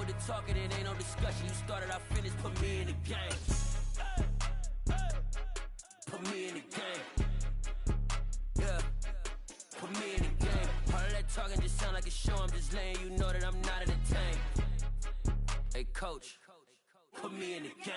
the talking, it ain't no discussion. You started, I finished, put me in the game. Put me in the game. Yeah. Put me in the game. All of that talking just sound like a show. I'm just letting you know that I'm not entertained. Hey, coach, put me in the game.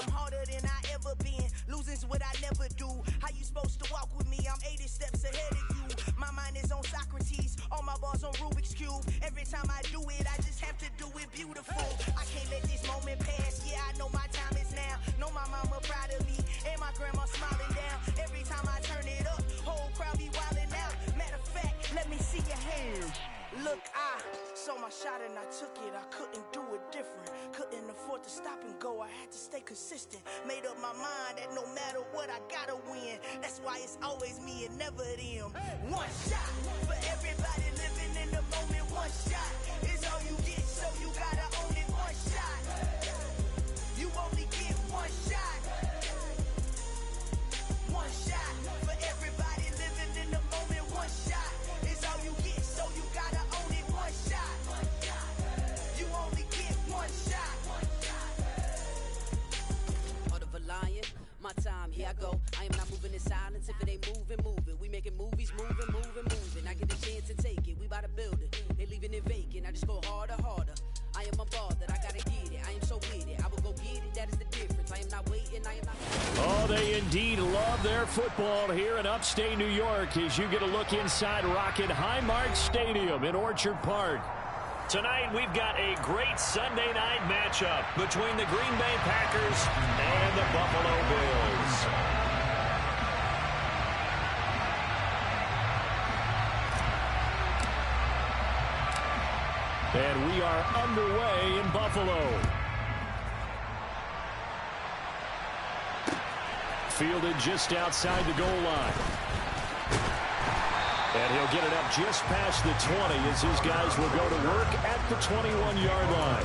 I'm harder than I ever been. Losing's what I never do. How you supposed to walk with me? I'm 80 steps ahead of you. My mind is on Socrates. All my bars on Rubik's Cube. Every time I do it, I just have to do it beautiful. I can't let this moment pass. Yeah, I know my time is now. Know my mama proud of me. And my grandma smiling down. Every time I turn it up, whole crowd be wildin' out. Matter of fact, let me see your hands. Look, I saw my shot and I took it. I couldn't do it different. Couldn't afford to stop and go. I had to stay consistent. Made up my mind that no matter what, I gotta win. That's why it's always me and never them. One shot for everybody living in the moment. One shot is all you get, so you gotta own it. One shot. You only get one shot. One shot for everybody living in the moment. One shot is all you get, so you gotta own it. One shot. You only get one shot. Heart of a lion, my time, here I go. I am not moving in silence. If it ain't moving, moving. We making movies, moving, moving, moving. I get a chance to take it. We bout to build it. They leaving it vacant. I just go harder, harder. I am a ball that I gotta get it. I am so with it. I will go get it. That is the difference. I am not waiting. I am not. Oh, they indeed love their football here in upstate New York as you get a look inside Rocket Highmark Stadium in Orchard Park. Tonight, we've got a great Sunday night matchup between the Green Bay Packers and the Buffalo Bills. And we are underway in Buffalo. Fielded just outside the goal line. And he'll get it up just past the 20 as his guys will go to work at the 21-yard line.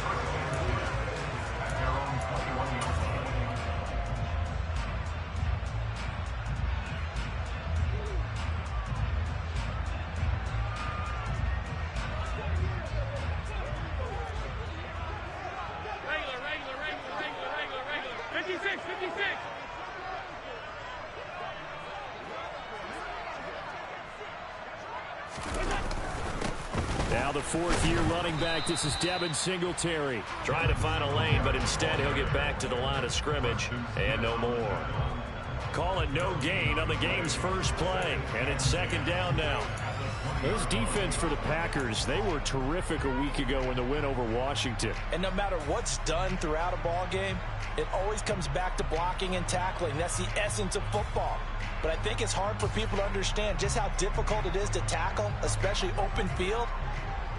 Regular. 56. Now the fourth-year running back, this is Devin Singletary. Trying to find a lane, but instead he'll get back to the line of scrimmage and no more. Call it no gain on the game's first play, and it's second down now. This defense for the Packers, they were terrific a week ago in the win over Washington. And no matter what's done throughout a ball game, it always comes back to blocking and tackling. That's the essence of football. But I think it's hard for people to understand just how difficult it is to tackle, especially open field.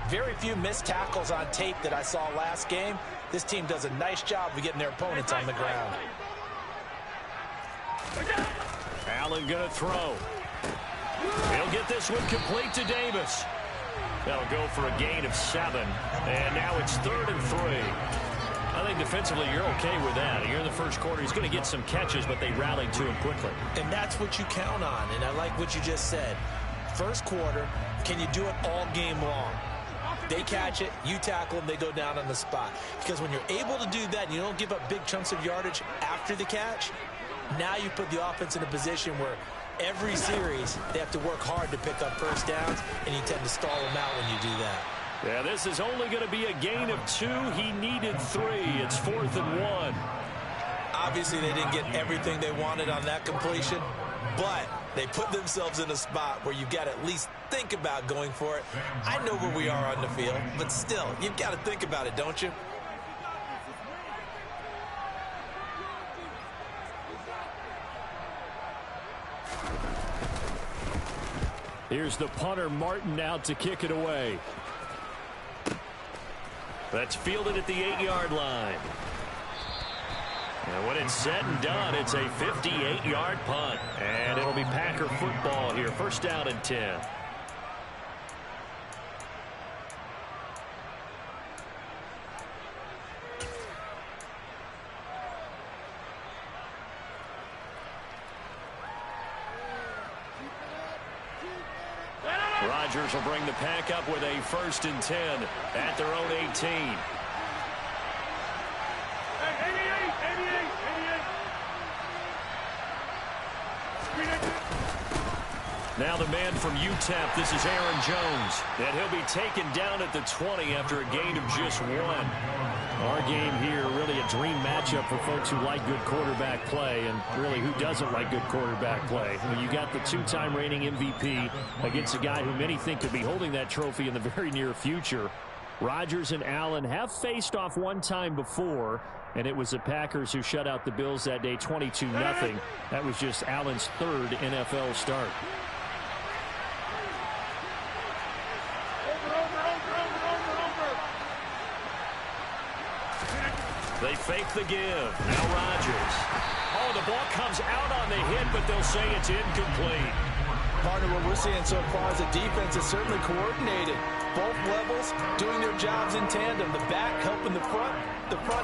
Very few missed tackles on tape that I saw last game. This team does a nice job of getting their opponents on the ground. Allen going to throw. He'll get this one complete to Davis. That'll go for a gain of 7. And now it's 3rd and 3. I think defensively you're okay with that. Here in the first quarter, he's going to get some catches, but they rallied to him quickly. And that's what you count on, and I like what you just said. First quarter, can you do it all game long? They catch it, you tackle them, they go down on the spot. Because when you're able to do that and you don't give up big chunks of yardage after the catch, now you put the offense in a position where every series they have to work hard to pick up first downs, and you tend to stall them out when you do that. Yeah, this is only going to be a gain of 2. He needed 3. It's 4th and 1. Obviously, they didn't get everything they wanted on that completion, but they put themselves in a spot where you've got to at least think about going for it. I know where we are on the field, but still, you've got to think about it, don't you? Here's the punter, Martin, out to kick it away. That's fielded at the 8-yard line. And when it's said and done, it's a 58-yard punt. And it'll be Packer football here. First down and 10. Rodgers will bring the pack up with a 1st and 10 at their own 18. Now the man from UTEP, this is Aaron Jones. And he'll be taken down at the 20 after a gain of just 1. Our game here, really a dream matchup for folks who like good quarterback play, and really who doesn't like good quarterback play. When you got the 2-time reigning MVP against a guy who many think could be holding that trophy in the very near future. Rodgers and Allen have faced off one time before, and it was the Packers who shut out the Bills that day 22-0. That was just Allen's 3rd NFL start. They fake the give. Now Rodgers. Oh, the ball comes out on the hit, but they'll say it's incomplete. Partner, what we're seeing so far is the defense is certainly coordinated. Both levels doing their jobs in tandem. The back helping the front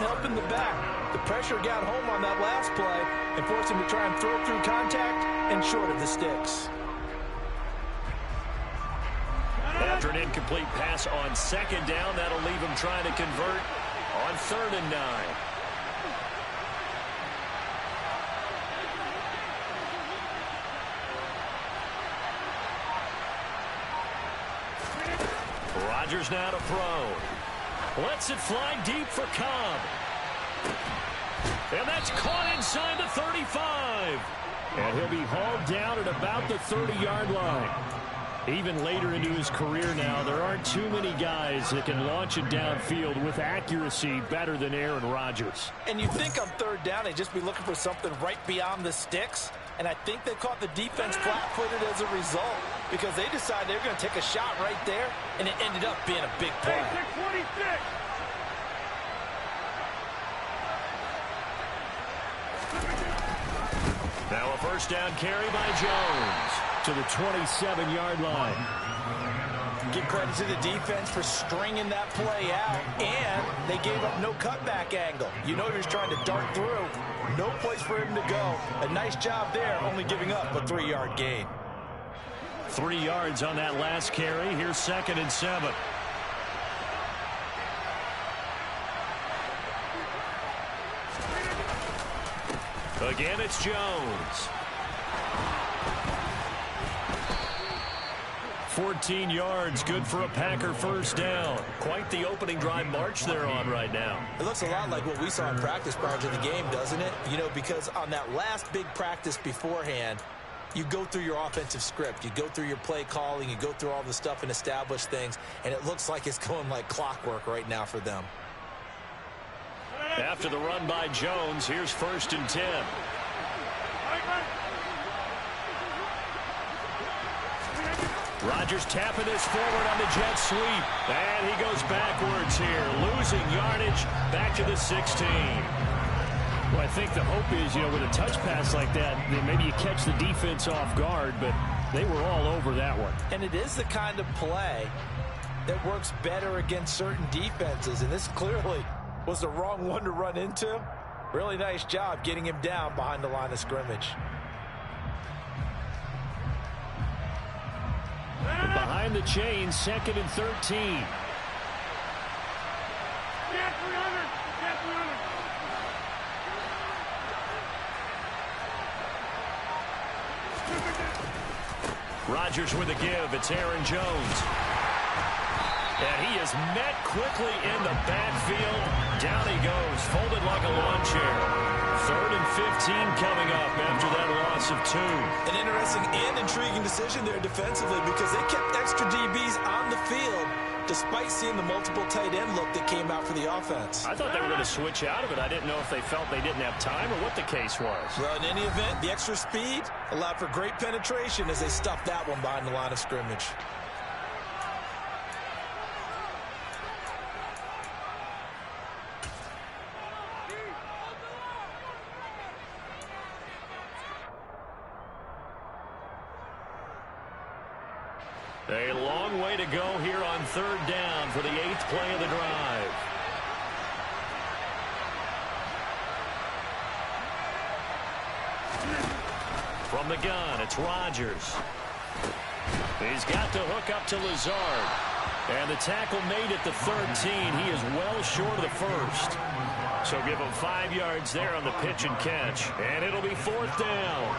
helping the back. The pressure got home on that last play and forced him to try and throw through contact and short of the sticks. After an incomplete pass on 2nd down, that'll leave him trying to convert on 3rd and 9. Rodgers now to throw. Lets it fly deep for Cobb. And that's caught inside the 35. And he'll be hauled down at about the 30-yard line. Even later into his career now, there aren't too many guys that can launch it downfield with accuracy better than Aaron Rodgers. And you think on 3rd down, they'd just be looking for something right beyond the sticks. And I think they caught the defense flat-footed as a result because they decided they were going to take a shot right there, and it ended up being a big play. Now a 1st down carry by Jones to the 27-yard line. Give credit to the defense for stringing that play out, and they gave up no cutback angle. You know you're trying to dart through. No place for him to go. A nice job there, only giving up a 3-yard gain. 3 yards on that last carry. Here's 2nd and 7. Again, it's Jones. 14 yards, good for a Packer 1st down. Quite the opening drive march they're on right now. It looks a lot like what we saw in practice prior to the game, doesn't it? You know, because on that last big practice beforehand, you go through your offensive script. You go through your play calling. You go through all the stuff and establish things, and it looks like it's going like clockwork right now for them. After the run by Jones, here's 1st and 10. Rodgers tapping this forward on the jet sweep. And he goes backwards here, losing yardage back to the 16. Well, I think the hope is, you know, with a touch pass like that, maybe you catch the defense off guard, but they were all over that one. And it is the kind of play that works better against certain defenses, and this clearly was the wrong one to run into. Really nice job getting him down behind the line of scrimmage. Behind the chain, 2nd and 13. Rodgers with a give. It's Aaron Jones. And he is met quickly in the backfield. Down he goes, folded like a lawn chair. 3rd and 15 coming up after that loss of 2. An interesting and intriguing decision there defensively because they kept extra DBs on the field despite seeing the multiple tight end look that came out for the offense. I thought they were going to switch out of it. I didn't know if they felt they didn't have time or what the case was. Well, in any event, the extra speed allowed for great penetration as they stuffed that one behind the line of scrimmage. A long way to go here on 3rd down for the 8th play of the drive. From the gun, it's Rodgers. He's got the hook up to Lazard. And the tackle made at the 13. He is well short of the first. So give him 5 yards there on the pitch and catch. And it'll be 4th down.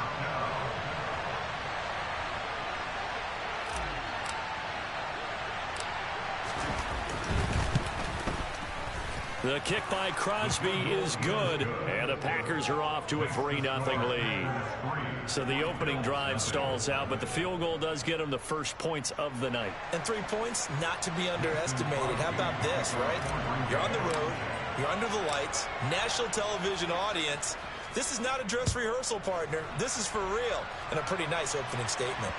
The kick by Crosby is good, and the Packers are off to a 3-0 lead. So the opening drive stalls out, but the field goal does get them the first points of the night. And 3 points, not to be underestimated. How about this, right? You're on the road, you're under the lights, national television audience. This is not a dress rehearsal, partner. This is for real, and a pretty nice opening statement.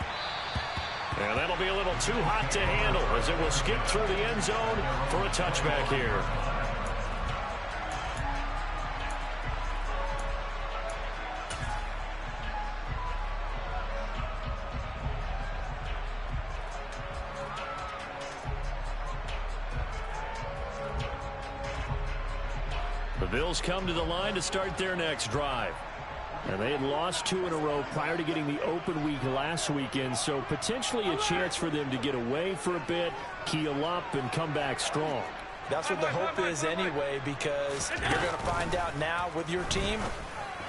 And that'll be a little too hot to handle as it will skip through the end zone for a touchback here. The Bills come to the line to start their next drive. And they had lost 2 in a row prior to getting the open week last weekend, so potentially a chance for them to get away for a bit, keel up, and come back strong. That's what the hope is anyway, because you're going to find out now with your team,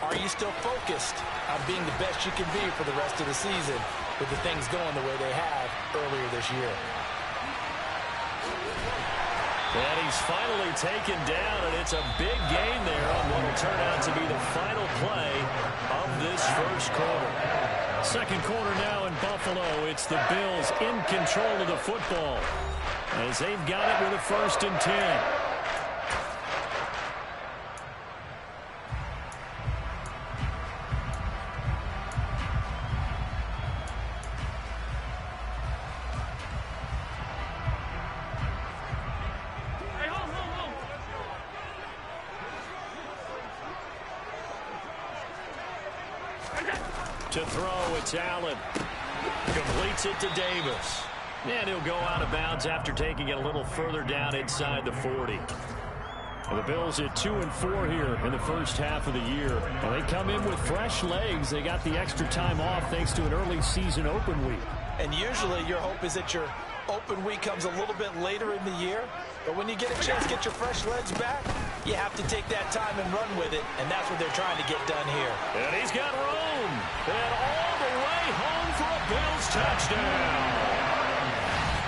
are you still focused on being the best you can be for the rest of the season with the things going the way they have earlier this year? And he's finally taken down, and it's a big gain there on what will turn out to be the final play of this first quarter. Second quarter now in Buffalo. It's the Bills in control of the football as they've got it with a 1st and 10. To throw, it's Allen. Completes it to Davis. And he'll go out of bounds after taking it a little further down inside the 40. And the Bills at 2-4 here in the first half of the year. And they come in with fresh legs. They got the extra time off thanks to an early season open week. And usually your hope is that your open week comes a little bit later in the year. But when you get a chance to get your fresh legs back, you have to take that time and run with it. And that's what they're trying to get done here. And he's got room. And all the way home for a Bills touchdown.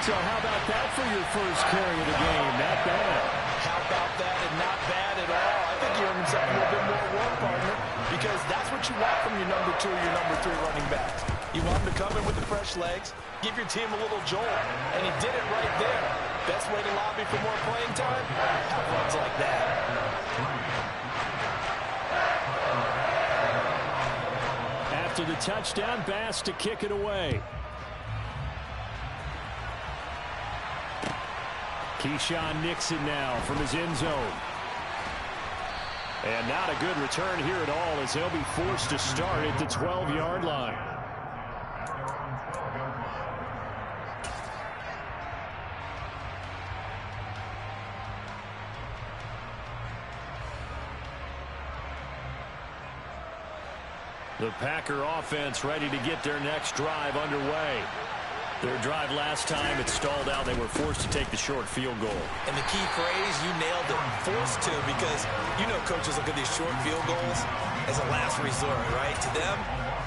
So how about that for your first carry of the game? Not bad. How about that, and not bad at all. I think he earned himself a little bit more work, partner, because that's what you want from your number 2 or your number 3 running backs. You want him to come in with the fresh legs, give your team a little jolt, and he did it right there. Best way to lobby for more playing time? Have runs like that. After the touchdown, Bass to kick it away. Keyshawn Nixon now from his end zone. And not a good return here at all as they'll be forced to start at the 12-yard line. The Packer offense ready to get their next drive underway. Their drive last time, it stalled out. They were forced to take the short field goal. And the key phrase, you nailed it, forced to, because you know coaches look at these short field goals as a last resort, right? To them,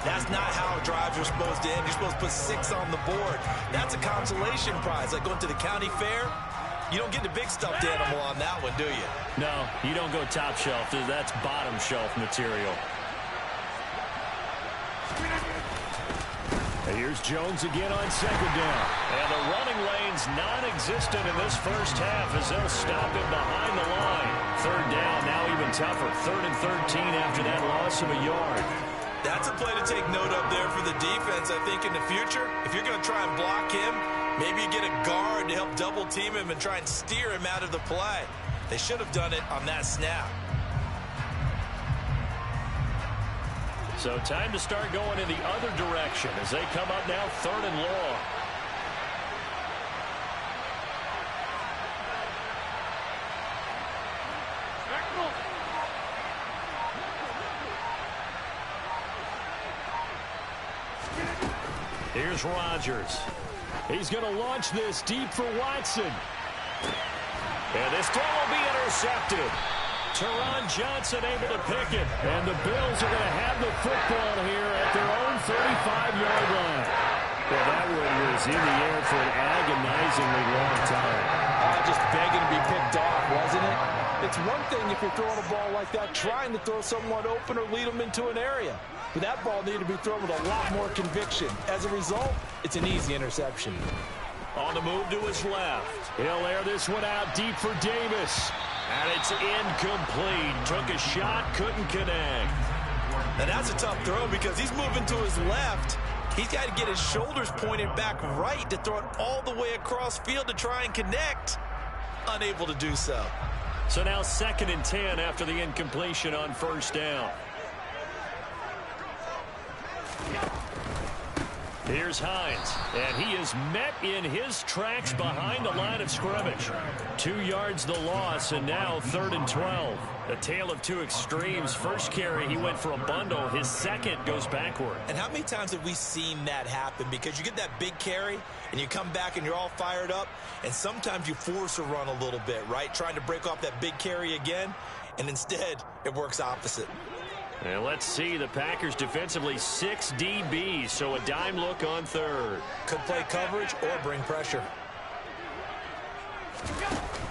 that's not how drives are supposed to end. You're supposed to put 6 on the board. That's a consolation prize, like going to the county fair. You don't get the big stuffed animal on that one, do you? No, you don't go top shelf. That's bottom shelf material. And here's Jones again on second down. And the running lane's non-existent in this first half as they'll stop him behind the line. Third down, now even tougher. 3rd and 13 after that loss of a yard. That's a play to take note of there for the defense, I think, in the future. If you're going to try and block him, maybe you get a guard to help double team him and try and steer him out of the play. They should have done it on that snap. So time to start going in the other direction as they come up now 3rd and long. Here's Rodgers. He's going to launch this deep for Watson. And this throw will be intercepted. Teron Johnson able to pick it. And the Bills are going to have the football here at their own 35-yard line. Well, that one was in the air for an agonizingly long time. Just begging to be picked off, wasn't it? It's one thing if you're throwing a ball like that, trying to throw someone open or lead them into an area. But that ball needed to be thrown with a lot more conviction. As a result, it's an easy interception. On the move to his left. He'll air this one out deep for Davis. And it's incomplete. Took a shot, couldn't connect. And that's a tough throw because he's moving to his left. He's got to get his shoulders pointed back right to throw it all the way across field to try and connect. Unable to do so. So now 2nd and 10 after the incompletion on first down. Here's Hines, and he is met in his tracks behind the line of scrimmage. 2 yards the loss, and now 3rd and 12. A tale of two extremes. First carry, he went for a bundle. His second goes backward. And how many times have we seen that happen? Because you get that big carry, and you come back and you're all fired up, and sometimes you force a run a little bit, right? Trying to break off that big carry again, and instead it works opposite. And let's see, the Packers defensively 6 DBs, so a dime look on 3rd. Could play coverage or bring pressure.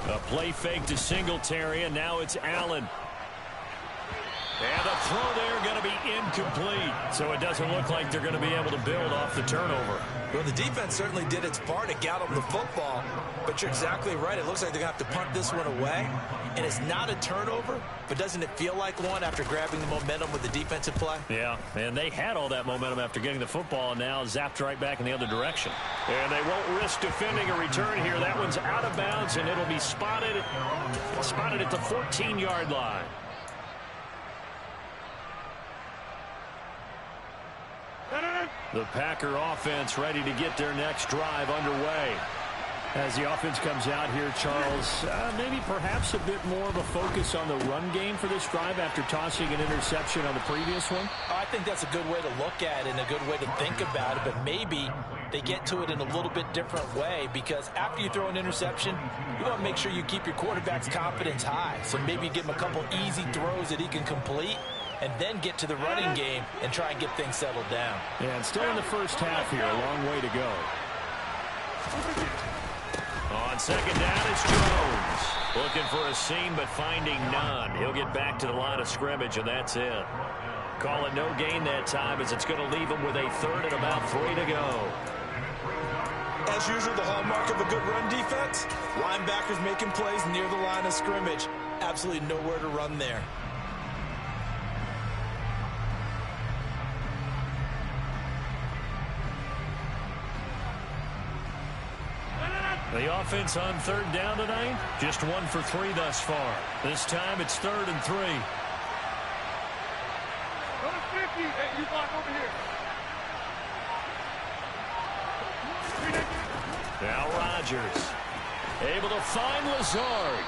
A play fake to Singletary, and now it's Allen. And the throw there going to be incomplete, so it doesn't look like they're going to be able to build off the turnover. Well, the defense certainly did its part to get them the football, but you're exactly right. It looks like they're going to have to punt this one away, and it's not a turnover, but doesn't it feel like one after grabbing the momentum with the defensive play? Yeah, and they had all that momentum after getting the football, and now zapped right back in the other direction. And they won't risk defending a return here. That one's out of bounds, and it'll be spotted at the 14-yard line. The Packer offense ready to get their next drive underway. As the offense comes out here, Charles, maybe perhaps a bit more of a focus on the run game for this drive after tossing an interception on the previous one? I think that's a good way to look at it and a good way to think about it, but maybe they get to it in a little bit different way because after you throw an interception, you want to make sure you keep your quarterback's confidence high. So maybe give him a couple easy throws that he can complete and then get to the running game and try and get things settled down. Yeah, and still in the first half here, a long way to go. On second down, it's Jones. Looking for a seam, but finding none. He'll get back to the line of scrimmage, and that's it. Call it no gain that time, as it's going to leave him with a 3rd and about 3 to go. As usual, the hallmark of a good run defense, linebackers making plays near the line of scrimmage. Absolutely nowhere to run there. The offense on 3rd down tonight, just 1 for 3 thus far. This time it's 3rd and 3. Now Rodgers, able to find Lazard.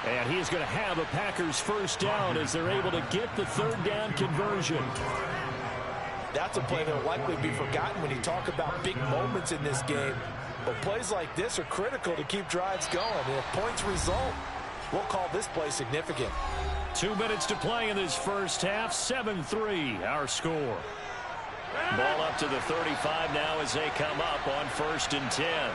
And he's going to have a Packers first down as they're able to get the 3rd down conversion. That's a play that will likely be forgotten when you talk about big moments in this game. But plays like this are critical to keep drives going. And if points result, we'll call this play significant. 2 minutes to play in this first half. 7-3 our score. Ball up to the 35 now as they come up on 1st and 10.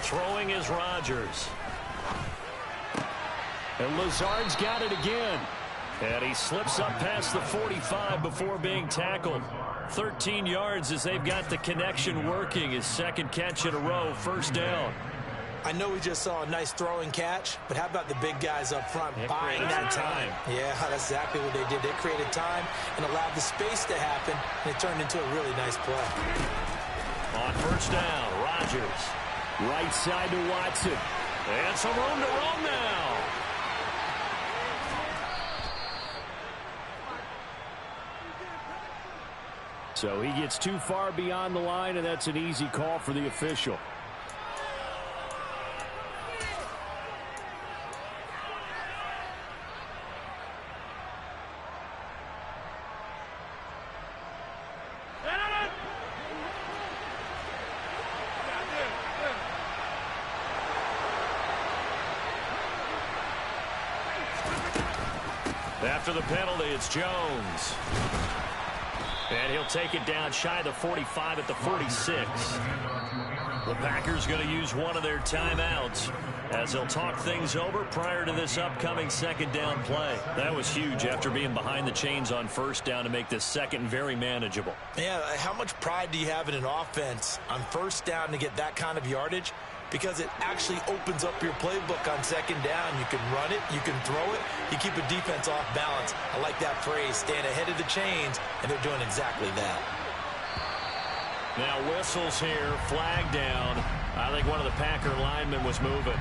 Throwing is Rodgers. And Lazard's got it again. And he slips up past the 45 before being tackled. 13 yards as they've got the connection working. His 2nd catch in a row, 1st down. I know we just saw a nice throwing catch, but how about the big guys up front buying that time? Yeah, that's exactly what they did. They created time and allowed the space to happen, and it turned into a really nice play. On 1st down, Rodgers. Right side to Watson. And some room to run now. So he gets too far beyond the line, and that's an easy call for the official. After the penalty, it's Jones. And he'll take it down shy of the 45 at the 46. The Packers going to use one of their timeouts as they'll talk things over prior to this upcoming second down play. That was huge after being behind the chains on first down to make this second very manageable. Yeah, how much pride do you have in an offense on first down to get that kind of yardage? Because it actually opens up your playbook on second down. You can run it, you can throw it, you keep a defense off balance. I like that phrase, staying ahead of the chains, and they're doing exactly that. Now whistles here, flag down. I think one of the Packer linemen was moving.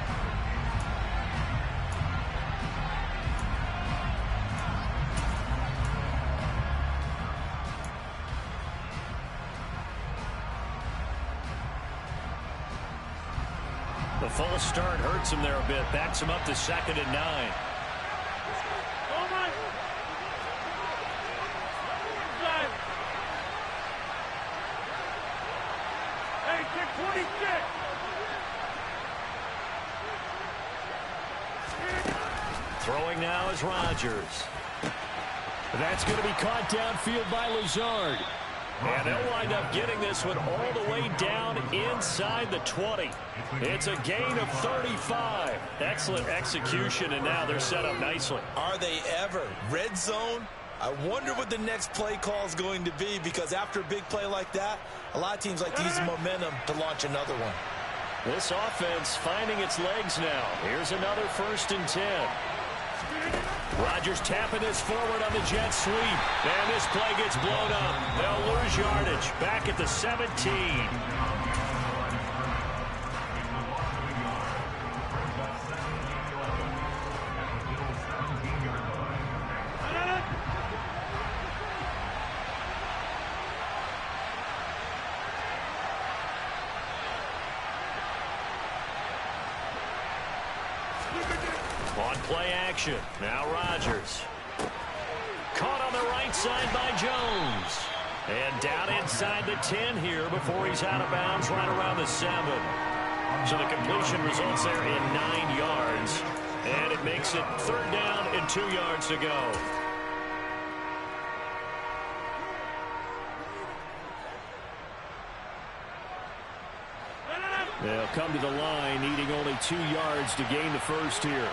The false start hurts him there a bit. Backs him up to 2nd and 9. Throwing now is Rodgers. That's going to be caught downfield by Lazard. And they'll wind up getting this one all the way down inside the 20. It's a gain of 35. Excellent execution, and now they're set up nicely. Are they ever? Red zone? I wonder what the next play call is going to be, because after a big play like that, a lot of teams like to use the momentum to launch another one. This offense finding its legs now. Here's another 1st and 10. Rodgers tapping this forward on the jet sweep. And this play gets blown up. They'll lose yardage. Back at the 17. On play action. Now Rodgers. Caught on the right side by Jones. And down inside the 10 here before he's out of bounds right around the 7. So the completion results there in 9 yards. And it makes it 3rd down and 2 yards to go. They'll come to the line, needing only 2 yards to gain the first here.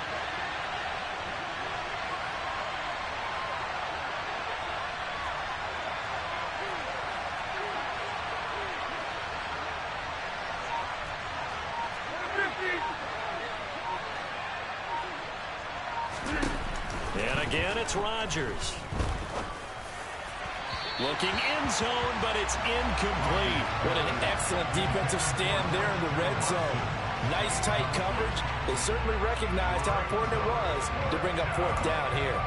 And again, it's Rodgers. Looking end zone, but it's incomplete. What an excellent defensive stand there in the red zone. Nice tight coverage. They certainly recognized how important it was to bring up 4th down here.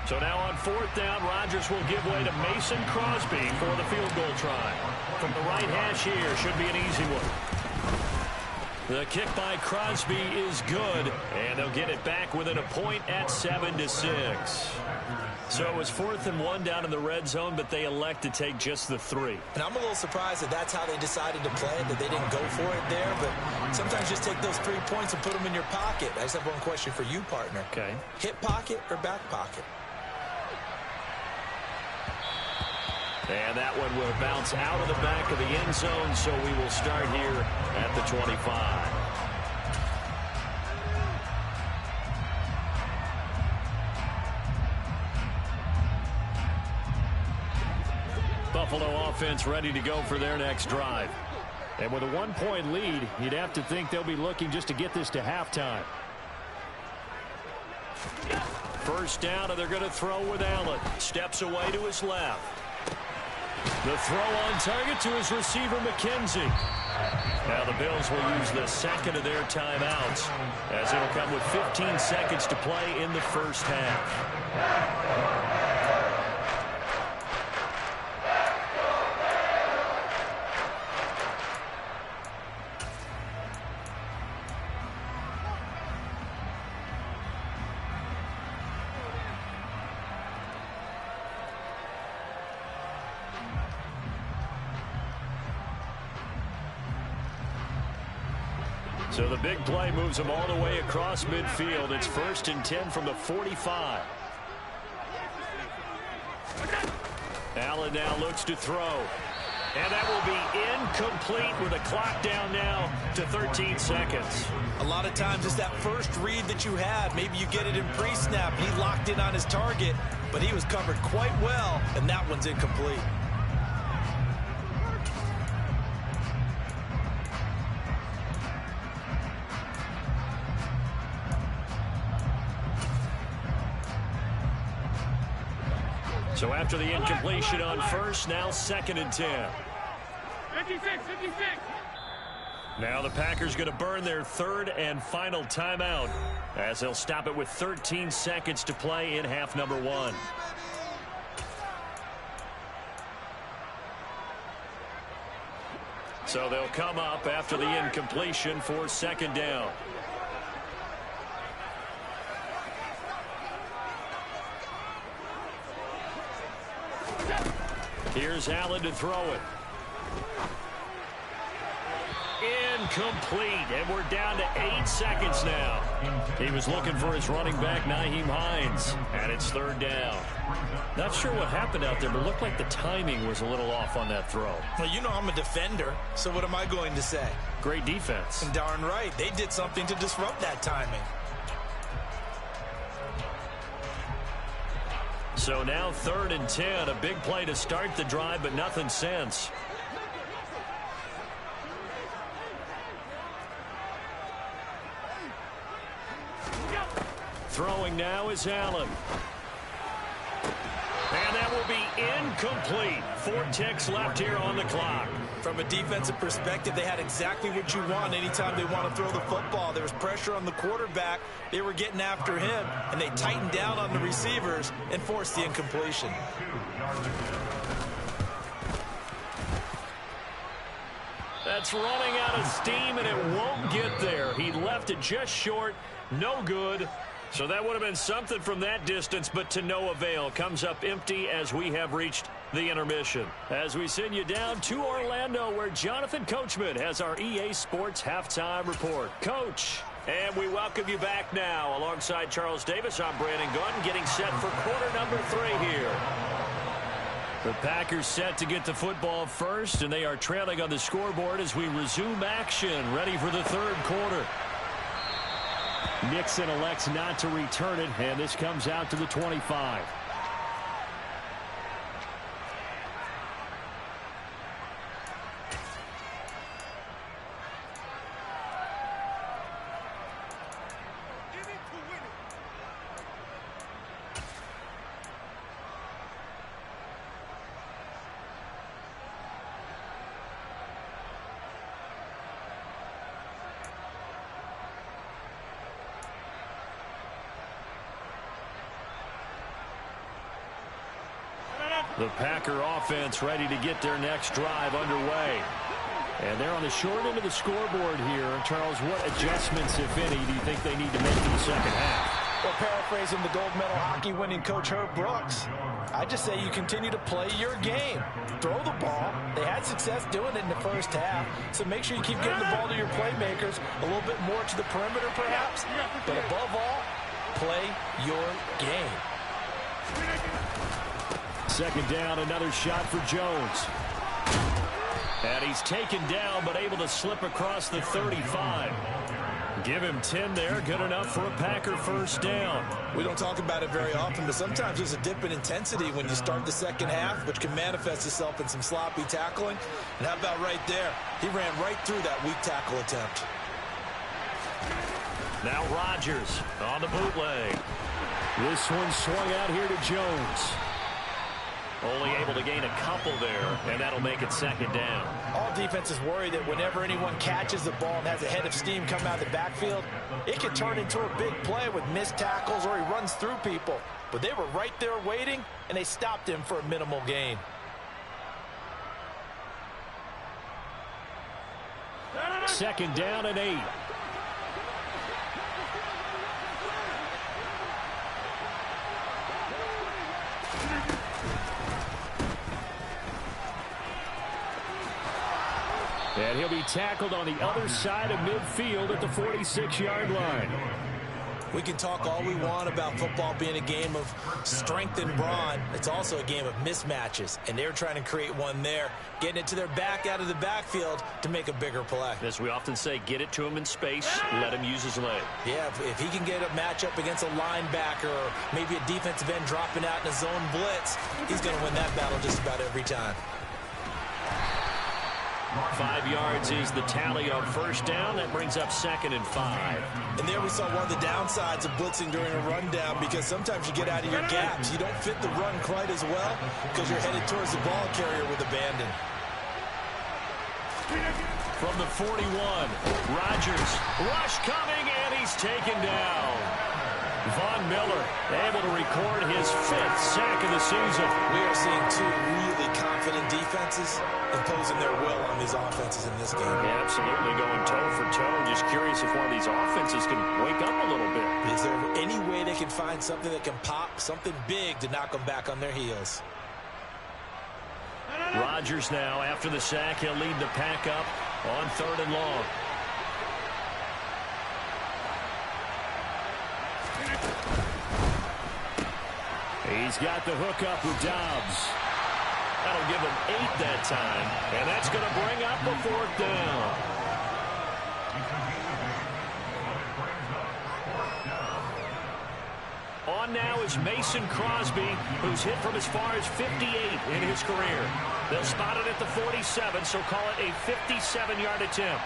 So now on 4th down, Rodgers will give way to Mason Crosby for the field goal try. From the right hash here, should be an easy one. The kick by Crosby is good, and they'll get it back within a point at 7-6. So it was 4th and 1 down in the red zone, but they elect to take just the 3. And I'm a little surprised that that's how they decided to play it, that they didn't go for it there. But sometimes just take those 3 points and put them in your pocket. I just have one question for you, partner. Okay. Hip pocket or back pocket? And that one will bounce out of the back of the end zone, so we will start here at the 25. Buffalo offense ready to go for their next drive. And with a 1-point lead, you'd have to think they'll be looking just to get this to halftime. First down, and they're going to throw with Allen. Steps away to his left. The throw on target to his receiver, McKenzie. Now the Bills will use the second of their timeouts as it'll come with 15 seconds to play in the first half. So the big play moves them all the way across midfield. It's 1st and 10 from the 45. Allen now looks to throw. And that will be incomplete with a clock down now to 13 seconds. A lot of times it's that first read that you have. Maybe you get it in pre-snap. He locked in on his target, but he was covered quite well, and that one's incomplete. So after the incompletion on first, now 2nd and 10. 56. Now the Packers going to burn their 3rd and final timeout as they'll stop it with 13 seconds to play in half number 1. So they'll come up after the incompletion for 2nd down. Here's Allen to throw it. Incomplete, and we're down to 8 seconds now. He was looking for his running back, Nyheim Hines, and it's 3rd down. Not sure what happened out there, but it looked like the timing was a little off on that throw. Well, you know I'm a defender, so what am I going to say? Great defense. And darn right, they did something to disrupt that timing. So now 3rd and 10, a big play to start the drive, but nothing since. Throwing now is Allen. And that will be incomplete. 4 ticks left here on the clock. From a defensive perspective, they had exactly what you want anytime they want to throw the football. There was pressure on the quarterback. They were getting after him, and they tightened down on the receivers and forced the incompletion. That's running out of steam, and it won't get there. He left it just short. No good. So that would have been something from that distance, but to no avail. Comes up empty as we have reached the intermission. As we send you down to Orlando, where Jonathan Coachman has our EA Sports Halftime Report. Coach, and we welcome you back now. Alongside Charles Davis, I'm Brandon Gunn, getting set for quarter number 3 here. The Packers set to get the football first, and they are trailing on the scoreboard as we resume action, ready for the 3rd quarter. Nixon elects not to return it, and this comes out to the 25. The Packer offense ready to get their next drive underway. And they're on the short end of the scoreboard here. Charles, what adjustments, if any, do you think they need to make in the second half? Well, paraphrasing the gold medal hockey winning coach Herb Brooks, I just say you continue to play your game. Throw the ball. They had success doing it in the first half, so make sure you keep getting the ball to your playmakers, a little bit more to the perimeter perhaps, but above all, play your game. Second down, another shot for Jones. And he's taken down, but able to slip across the 35. Give him 10 there, good enough for a Packer first down. We don't talk about it very often, but sometimes there's a dip in intensity when you start the second half, which can manifest itself in some sloppy tackling. And how about right there? He ran right through that weak tackle attempt. Now Rodgers on the bootleg. This one swung out here to Jones. Only able to gain a couple there, and that'll make it second down. All defenses worry that whenever anyone catches the ball and has a head of steam come out of the backfield, it can turn into a big play with missed tackles or he runs through people. But they were right there waiting, and they stopped him for a minimal gain. Second down and 8. And he'll be tackled on the other side of midfield at the 46-yard line. We can talk all we want about football being a game of strength and brawn. It's also a game of mismatches, and they're trying to create one there, getting it to their back out of the backfield to make a bigger play. As we often say, get it to him in space, let him use his leg. Yeah, if he can get a matchup against a linebacker or maybe a defensive end dropping out in a zone blitz, he's going to win that battle just about every time. 5 yards is the tally on first down. That brings up 2nd and 5. And there we saw one of the downsides of blitzing during a rundown, because sometimes you get out of your gaps. You don't fit the run quite as well because you're headed towards the ball carrier with abandon. From the 41, Rodgers. Rush coming, and he's taken down. Von Miller able to record his 5th sack of the season. We are seeing two really confident defenses imposing their will on these offenses in this game. Yeah, absolutely, going toe for toe. Just curious if one of these offenses can wake up a little bit. Is there any way they can find something that can pop, something big to knock them back on their heels? Rodgers now, after the sack, he'll lead the pack up on 3rd and long. He's got the hook up with Dobbs. That'll give him 8 that time, and that's going to bring up a 4th down. On now is Mason Crosby, who's hit from as far as 58 in his career. They'll spot it at the 47, so call it a 57-yard attempt.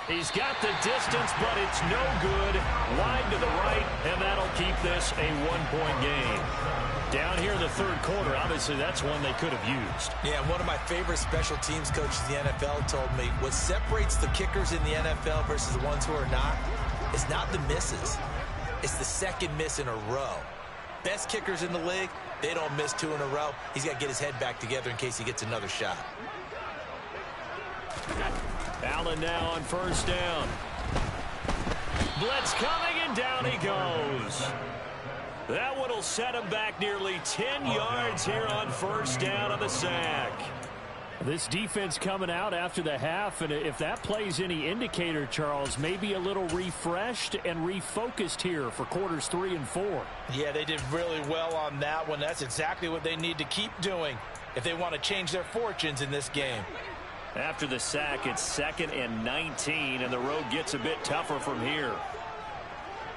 He's got the distance, but it's no good. Wide to the right, and that'll keep this a 1-point game. Down here in the 3rd quarter, obviously that's one they could have used. Yeah, one of my favorite special teams coaches in the NFL told me what separates the kickers in the NFL versus the ones who are not is not the misses. It's the second miss in a row. Best kickers in the league, they don't miss 2 in a row. He's got to get his head back together in case he gets another shot. Allen now on first down. Blitz coming, and down he goes. That one will set him back nearly 10 yards here on first down of the sack. This defense coming out after the half, and if that plays any indicator, Charles, maybe a little refreshed and refocused here for quarters 3 and 4. Yeah, they did really well on that one. That's exactly what they need to keep doing if they want to change their fortunes in this game. After the sack, it's 2nd and 19, and the road gets a bit tougher from here.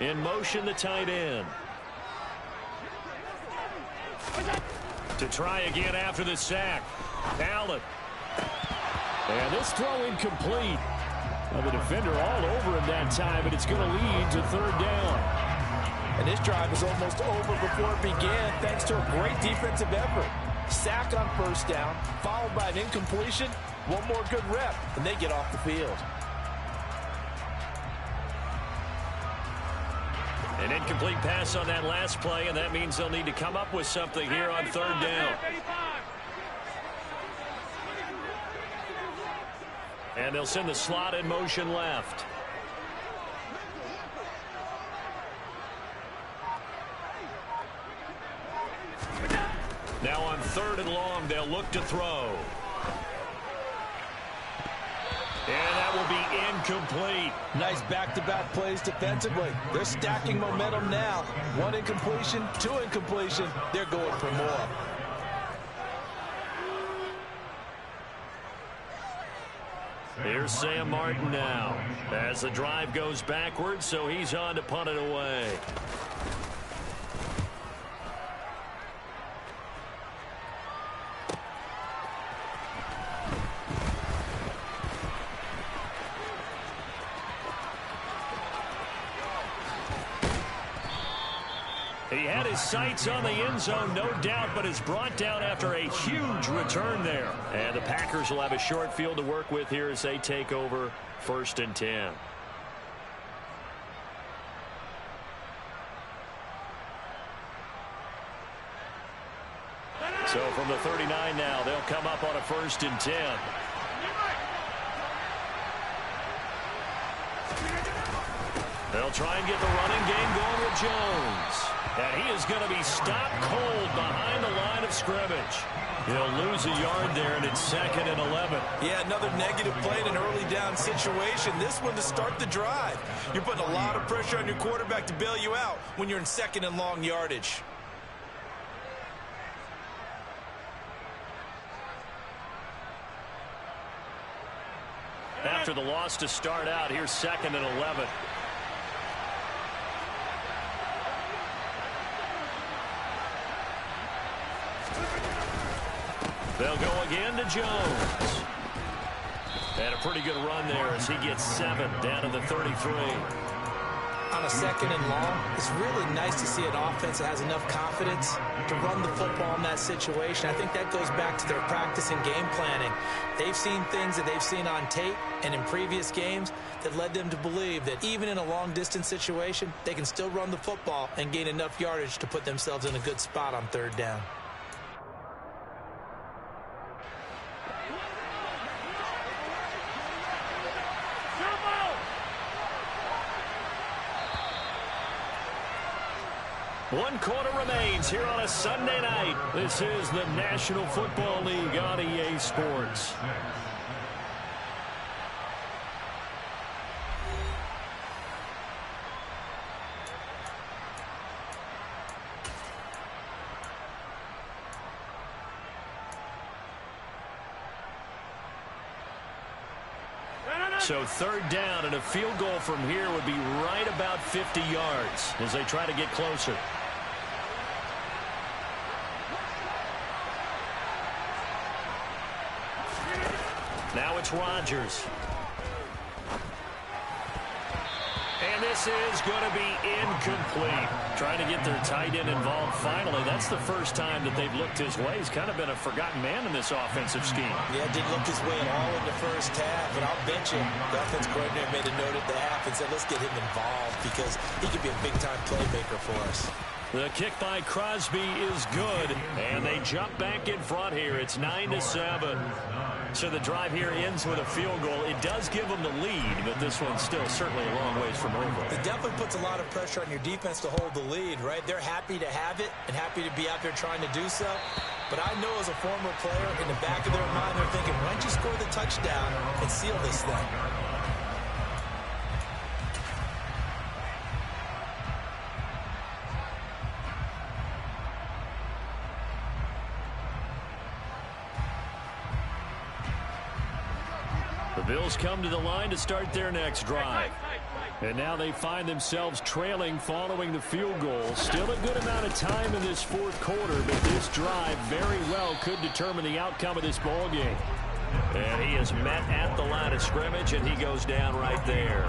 In motion, the tight end. To try again after the sack. Allen. And this throw incomplete. Well, the defender all over him that time, but it's going to lead to 3rd down. And this drive is almost over before it began thanks to a great defensive effort. Sack on first down, followed by an incompletion. One more good rep, and they get off the field. An incomplete pass on that last play, and that means they'll need to come up with something here on 3rd down. And they'll send the slot in motion left. Now on 3rd and long, they'll look to throw. And that will be incomplete. Nice back-to-back plays defensively. They're stacking momentum now. 1 incompletion, 2 incompletion. They're going for more. Here's Sam Martin now as the drive goes backwards, so he's on to punt it away. He had his sights on the end zone, no doubt, but is brought down after a huge return there. And the Packers will have a short field to work with here as they take over 1st and 10. So from the 39 now, they'll come up on a 1st and 10. They'll try and get the running game going with Jones. And he is going to be stopped cold behind the line of scrimmage. He'll lose a yard there, and it's 2nd and 11. Yeah, another negative play in an early down situation. This one to start the drive. You're putting a lot of pressure on your quarterback to bail you out when you're in 2nd and long yardage. After the loss to start out, here's 2nd and 11. They'll go again to Jones. And a pretty good run there as he gets 7 down to the 33. On a 2nd and long, it's really nice to see an offense that has enough confidence to run the football in that situation. I think that goes back to their practice and game planning. They've seen things that they've seen on tape and in previous games that led them to believe that even in a long-distance situation, they can still run the football and gain enough yardage to put themselves in a good spot on 3rd down. One quarter remains here on a Sunday night. This is the National Football League on EA Sports. So 3rd down, and a field goal from here would be right about 50 yards as they try to get closer. Now it's Rodgers. And this is going to be incomplete. Trying to get their tight end involved finally. That's the first time that they've looked his way. He's kind of been a forgotten man in this offensive scheme. Yeah, didn't look his way at all in the first half. And I'll bet you the offense coordinator made a note at the half and said, let's get him involved because he could be a big-time playmaker for us. The kick by Crosby is good, and they jump back in front here. It's 9-7. So the drive here ends with a field goal. It does give them the lead, but this one's still certainly a long ways from over. It definitely puts a lot of pressure on your defense to hold the lead, right? They're happy to have it and happy to be out there trying to do so. But I know as a former player, in the back of their mind, they're thinking, why don't you score the touchdown and seal this thing? The Bills come to the line to start their next drive. And now they find themselves trailing following the field goal. Still a good amount of time in this 4th quarter, but this drive very well could determine the outcome of this ball game. And he is met at the line of scrimmage, and he goes down right there.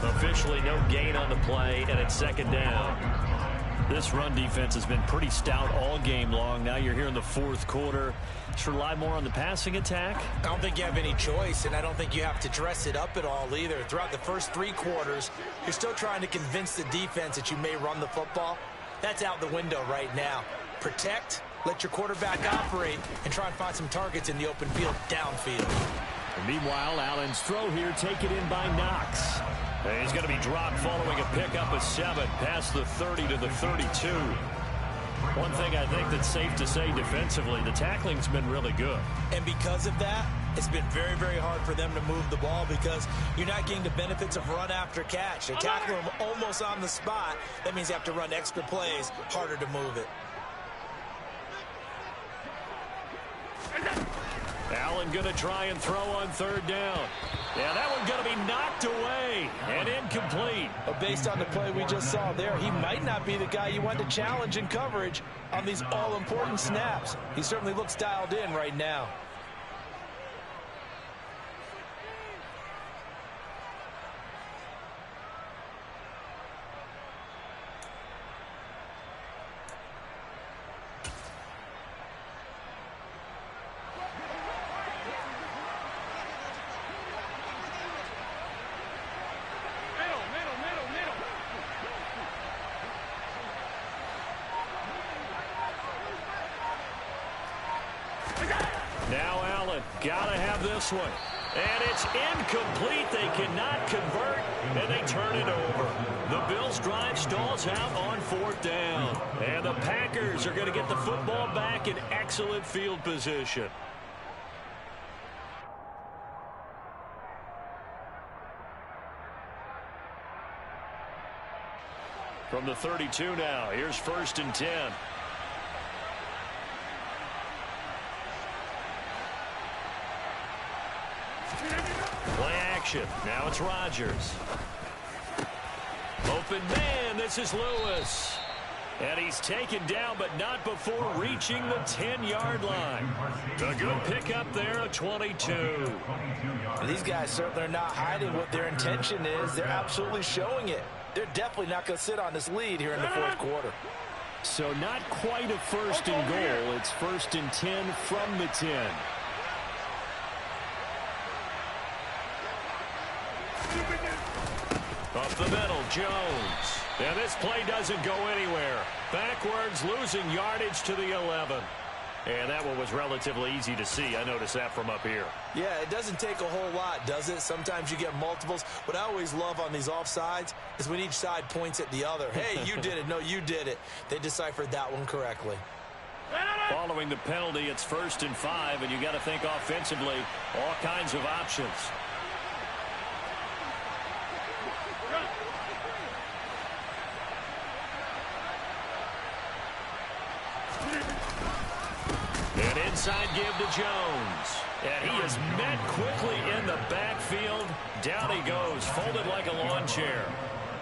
Officially no gain on the play, and it's 2nd down. This run defense has been pretty stout all game long. Now you're here in the 4th quarter. Should rely more on the passing attack? I don't think you have any choice, and I don't think you have to dress it up at all either. Throughout the first 3 quarters, you're still trying to convince the defense that you may run the football. That's out the window right now. Protect, let your quarterback operate, and try and find some targets in the open field downfield. And meanwhile, Allen's throw here taken in by Knox. And he's going to be dropped following a pickup of 7 past the 30 to the 32. One thing I think that's safe to say defensively, the tackling's been really good. And because of that, it's been very, very hard for them to move the ball because you're not getting the benefits of run after catch. They tackle them almost on the spot. That means you have to run extra plays, harder to move it. Allen going to try and throw on 3rd down. Yeah, that one's going to be knocked away and incomplete. But based on the play we just saw there, he might not be the guy you want to challenge in coverage on these all-important snaps. He certainly looks dialed in right now. this one. And it's incomplete. They cannot convert, and they turn it over. The Bills' drive stalls out on 4th down. And the Packers are going to get the football back in excellent field position. From the 32 now, here's 1st and 10. Play action. Now it's Rodgers. Open man. This is Lewis. And he's taken down, but not before reaching the 10-yard line. A good pickup there, a 22. These guys certainly are not hiding what their intention is. They're absolutely showing it. They're definitely not going to sit on this lead here in the 4th quarter. So not quite a 1st and goal. It's 1st and 10 from the 10. Up the middle, Jones. And this play doesn't go anywhere. Backwards, losing yardage to the 11. And that one was relatively easy to see. I noticed that from up here. Yeah, it doesn't take a whole lot, does it? Sometimes you get multiples. What I always love on these offsides is when each side points at the other. Hey, you did it. No, you did it. They deciphered that one correctly. Following the penalty, it's 1st and 5, and you got to think offensively, all kinds of options. An inside give to Jones. And he is met quickly in the backfield. Down he goes, folded like a lawn chair.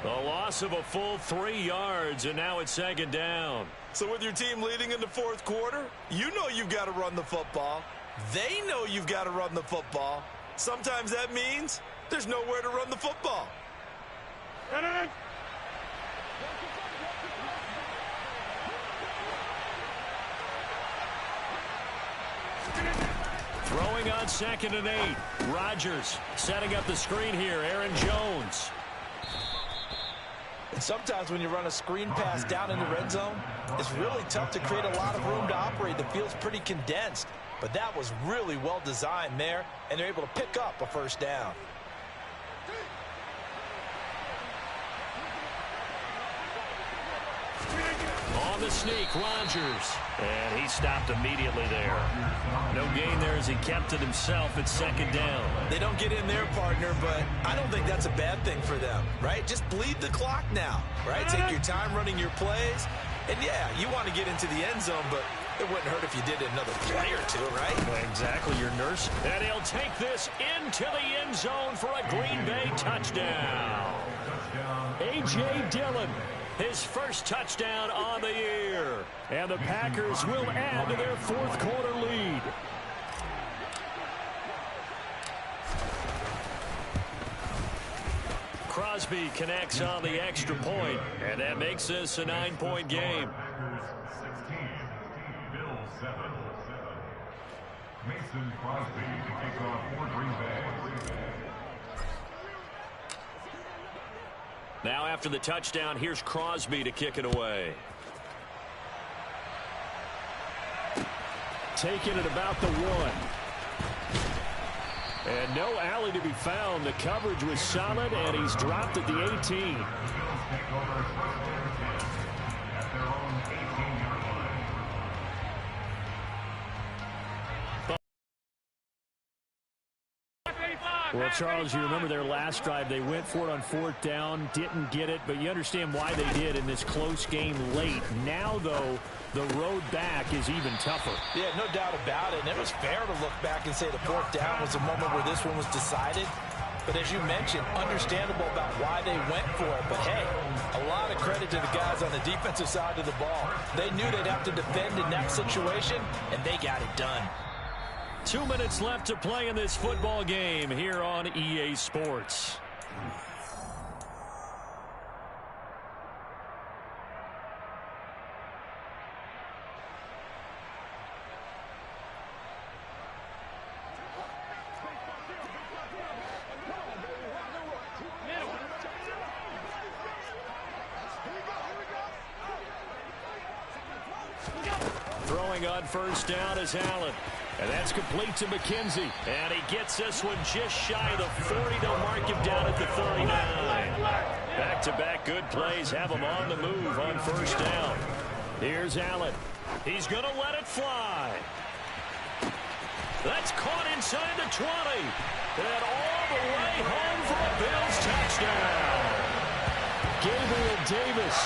A loss of a full 3 yards, and now it's 2nd down. So with your team leading in the 4th quarter, you know you've got to run the football. They know you've got to run the football. Sometimes that means there's nowhere to run the football. Throwing on 2nd and 8. Rodgers setting up the screen here. Aaron Jones. And sometimes when you run a screen pass down in the red zone, it's really tough to create a lot of room to operate. The field's pretty condensed. But that was really well designed there, and they're able to pick up a 1st down. On the sneak, Rodgers. And he stopped immediately there. No gain there as he kept it himself at 2nd down. They don't get in their partner, but I don't think that's a bad thing for them, right? Just bleed the clock now, right? Take your time running your plays. And, yeah, you want to get into the end zone, but it wouldn't hurt if you did another play or two, right? Exactly, your nurse. And he'll take this into the end zone for a Green Bay touchdown. A.J. Dillon, his first touchdown on the year. And the Packers will add to their 4th quarter lead. Crosby connects on the extra point, and that makes this a 9-point game. Mason Crosby to kick off for Green Bay. Now after the touchdown, here's Crosby to kick it away. Taking it about the 1. And no alley to be found. The coverage was solid, and he's dropped at the 18. Well, Charles, you remember their last drive. They went for it on 4th down, didn't get it, but you understand why they did in this close game late. Now, though, the road back is even tougher. Yeah, no doubt about it. And it was fair to look back and say the 4th down was the moment where this one was decided. But as you mentioned, understandable about why they went for it. But, hey, a lot of credit to the guys on the defensive side of the ball. They knew they'd have to defend in that situation, and they got it done. 2 minutes left to play in this football game here on EA Sports. Throwing on 1st down is Allen. And that's complete to McKenzie. And he gets this one just shy of the 40. They'll mark him down at the 39. Back-to-back good plays have him on the move on first down. Here's Allen. He's going to let it fly. That's caught inside the 20. And all the way home for a Bills touchdown. Gabriel Davis.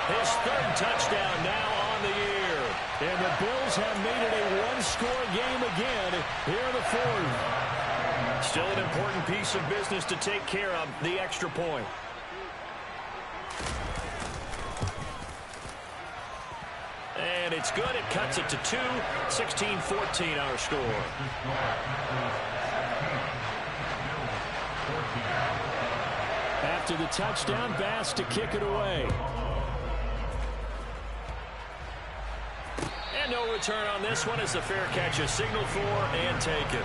His third touchdown now on the year. And the Bills have made it a one-score game again here in the fourth. Still an important piece of business to take care of, the extra point. And it's good. It cuts it to 2. 16-14 our score. After the touchdown, Bass to kick it away. And no return on this one as the fair catch is signaled for and taken.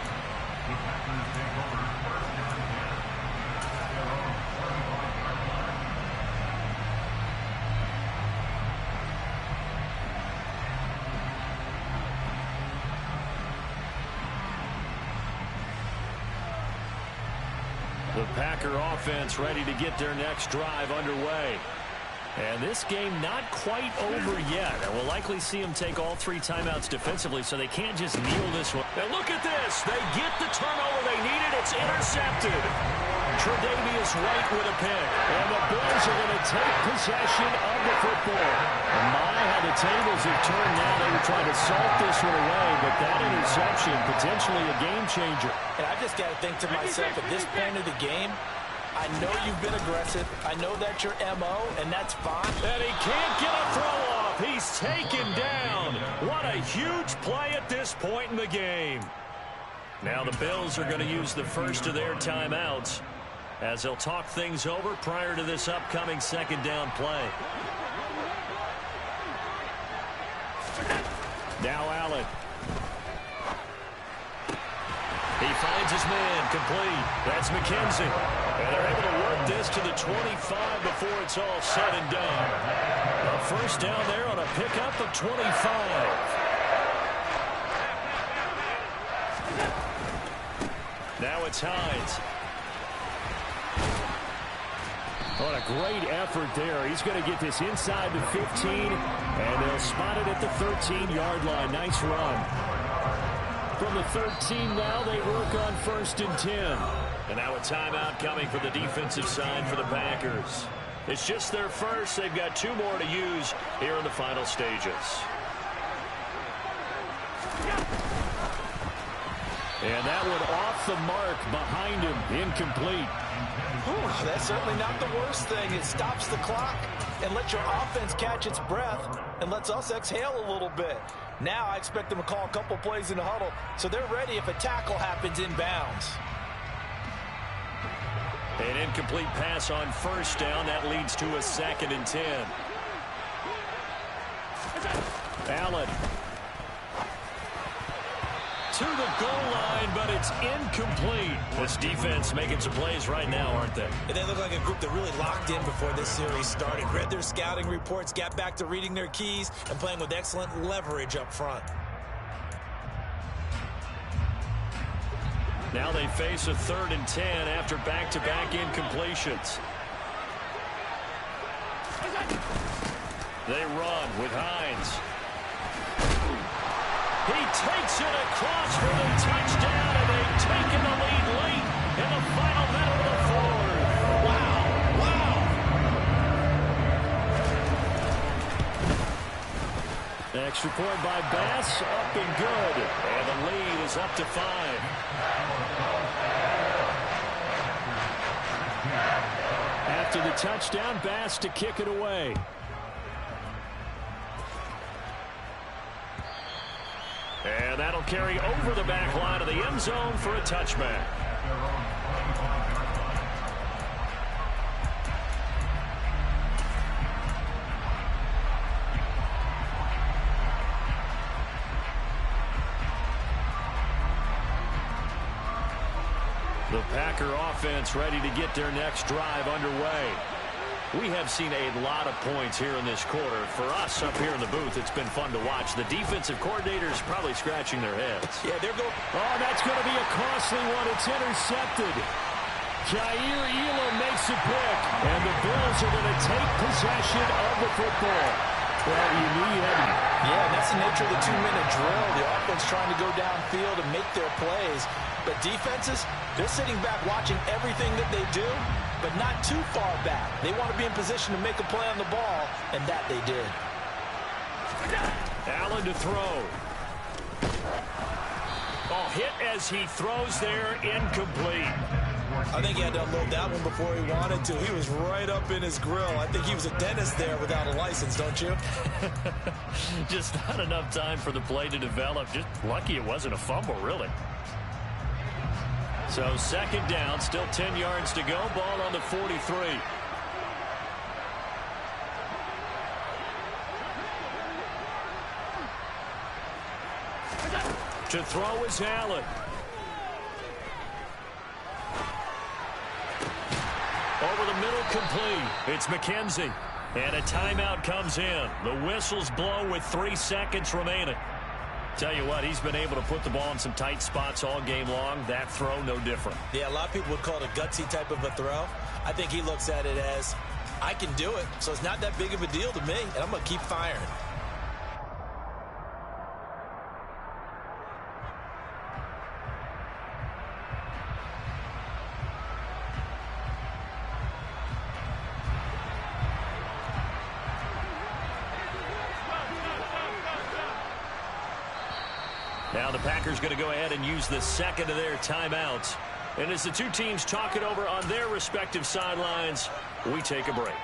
The Packer offense ready to get their next drive underway. And this game not quite over yet. And we'll likely see them take all 3 timeouts defensively, so they can't just kneel this one. And look at this. They get the turnover they needed. It's intercepted. Tre'Davious White with a pick. And the Bills are going to take possession of the football. And my, how the tables have turned now. They were trying to salt this one away, but that interception, potentially a game changer. And I just got to think to myself, at this point of the game, I know you've been aggressive. I know that's your MO, and that's fine. And he can't get a throw off. He's taken down. What a huge play at this point in the game. Now the Bills are going to use the first of their timeouts as they'll talk things over prior to this upcoming second down play. Now Allen. He finds his man complete. That's McKenzie. And they're able to work this to the 25 before it's all said and done. A first down there on a pickup of 25. Now it's Hines. What a great effort there. He's going to get this inside the 15, and they'll spot it at the 13-yard line. Nice run. From the 13 now, they work on 1st and 10. And now a timeout coming for the defensive side for the Packers. It's just their first. They've got 2 more to use here in the final stages. And that one off the mark behind him, incomplete. Whew, that's certainly not the worst thing. It stops the clock and lets your offense catch its breath and lets us exhale a little bit. Now I expect them to call a couple plays in the huddle, so they're ready if a tackle happens inbounds. An incomplete pass on first down. That leads to a 2nd and 10. Allen. To the goal line, but it's incomplete. This defense making some plays right now, aren't they? And they look like a group that really locked in before this series started. Read their scouting reports, got back to reading their keys, and playing with excellent leverage up front. Now they face a 3rd and 10 after back-to-back incompletions. They run with Hines. He takes it across for the touchdown, and they've taken the lead late in the final minute of the 4th. Wow, wow. Extra point by Bass, up and good. And the lead is up to 5. After the touchdown, Bass to kick it away. And that'll carry over the back line of the end zone for a touchback. The Packer offense ready to get their next drive underway. We have seen a lot of points here in this quarter. For us up here in the booth, it's been fun to watch. The defensive coordinators probably scratching their heads. Yeah, they're going. Oh, that's going to be a costly one. It's intercepted. Jair Elam makes a pick, and the Bills are going to take possession of the football. Well, you knew you had to. Yeah, and that's the nature of the 2-minute drill. The offense trying to go downfield and make their plays. But defenses, they're sitting back watching everything that they do, but not too far back. They want to be in position to make a play on the ball, and that they did. Allen to throw. Oh, hit as he throws there, incomplete. I think he had to unload that one before he wanted to. He was right up in his grill. I think he was a dentist there without a license, don't you? Just not enough time for the play to develop. Just lucky it wasn't a fumble, really. So second down, still 10 yards to go. Ball on the 43. To throw is Allen. Over the middle, complete. It's McKenzie. And a timeout comes in. The whistles blow with 3 seconds remaining. Tell you what, he's been able to put the ball in some tight spots all game long. That throw, no different. Yeah, a lot of people would call it a gutsy type of a throw. I think he looks at it as, I can do it, so it's not that big of a deal to me, and I'm going to keep firing. Now the Packers going to go ahead and use the second of their timeouts. And as the two teams talk it over on their respective sidelines, we take a break.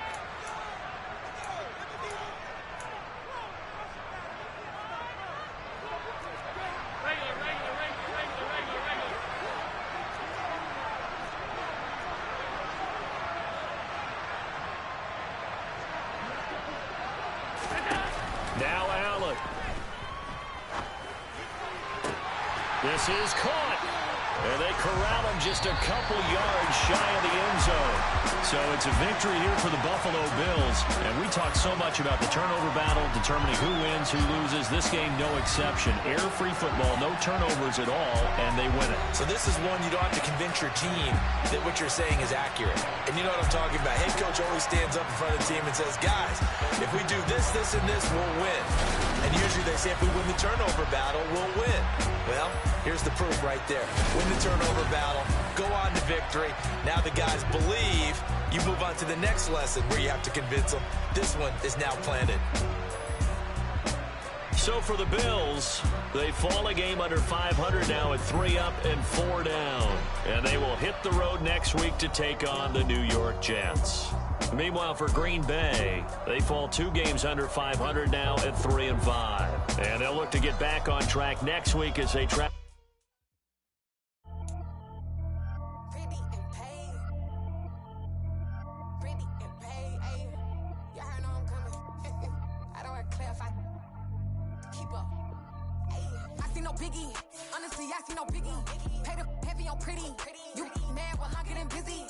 Now Allen. This is caught. And they corral him just a couple yards shy of the end zone. So it's a victory here for the Buffalo Bills. And we talk so much about the turnover battle, determining who wins, who loses. This game, no exception. Error-free football, no turnovers at all, and they win it. So this is one you don't have to convince your team that what you're saying is accurate. And you know what I'm talking about. Head coach always stands up in front of the team and says, guys, if we do this, this, and this, we'll win. And usually they say if we win the turnover battle, we'll win. Well, here's the proof right there. Win the turnover battle, go on to victory. Now the guys believe. You move on to the next lesson where you have to convince them. This one is now planted. So for the Bills, they fall a game under 500 now at 3 up and 4 down. And they will hit the road next week to take on the New York Jets. Meanwhile, for Green Bay, they fall 2 games under 500 now at 3 and 5. And they'll look to get back on track next week as they try. Honestly, I see no biggie. Pay the heavy on pretty. You mad, well, I'm getting busy.